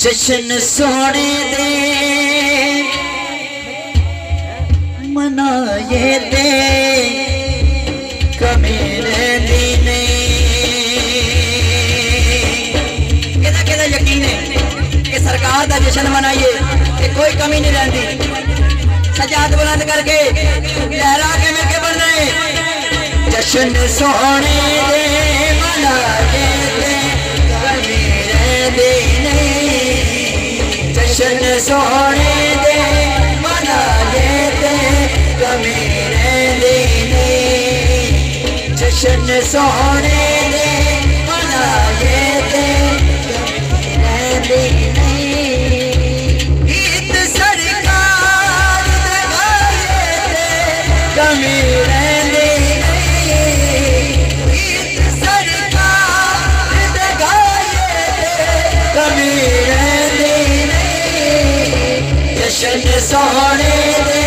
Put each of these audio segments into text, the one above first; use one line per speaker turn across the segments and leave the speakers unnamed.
जश्न सोने दे मनाए दे कमीने दीने केदा यकीन है कि सरकार का जश्न मनाइए कि कोई कमी नहीं रहती। सजाद बुलंद करके लहरा के मिलके बन रहे जश्न सोने दे मनाए दे कमीने दीने जश्न सोने दे मनाए दे कमीने दीने जश्न सोने दे मनाए दे कमीने दीने ईद सरकार दगाए दे कमीने दीने ईद सरकार दगाए दे कमीने जश्न सोने दे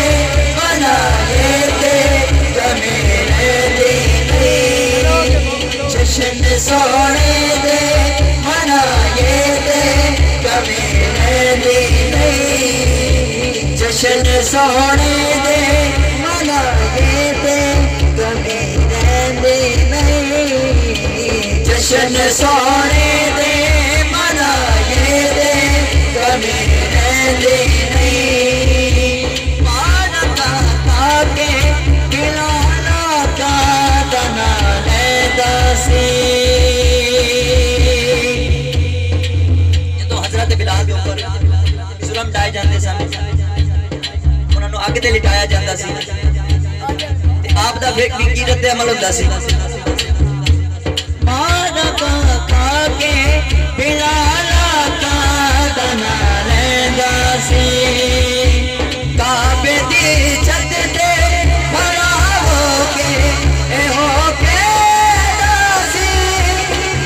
मनाए दे कमीने दीने जश्न सोने दे मनाए दे कमीने दीने जश्न सोने दे मनाए दे कमीने दीने जश्न सोने दे मनाए दे कमीने दीने अग ते लिटाया जाता सी ते आप दा कीरत ते अमल हुंदा सी। मार खा के बिलाला का दना लैंदा सी काबे दी छत ते खड़ा होके ए होके दासी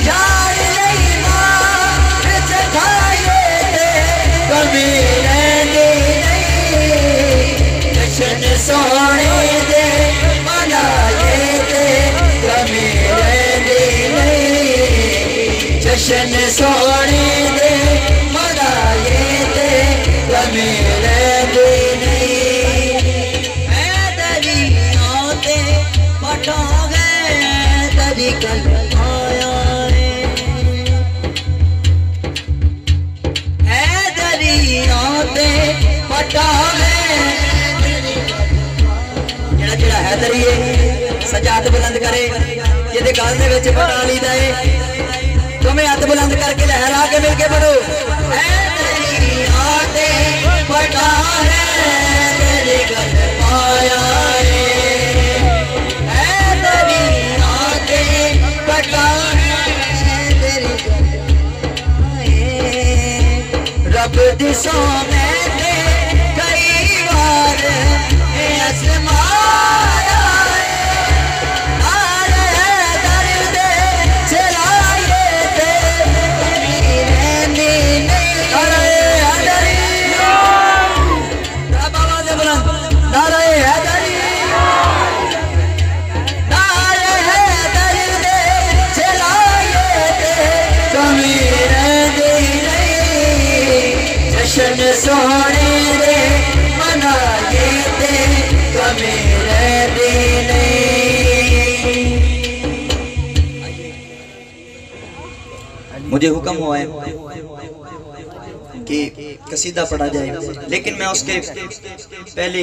यार नहीं मार चखाए ते कमीने जश्न सोने दे मनाए दे कमीने दीने जश्न सोने दे मनाए दे कमीने दीने दरियाओं ते पटो गए दरी कल आया है दरियाओं ते पटो सजाद बुलंद करे ये गल दे बना ली दे तुम्हें हथ बुलंद करके लहरा के मिलके पढ़ो रब दिसों में कई बार जश्न सोने दे मनाए दे कमीने दीने। मुझे हुक्म हुआ है कि कसीदा पढ़ा जाए लेकिन मैं उसके पहले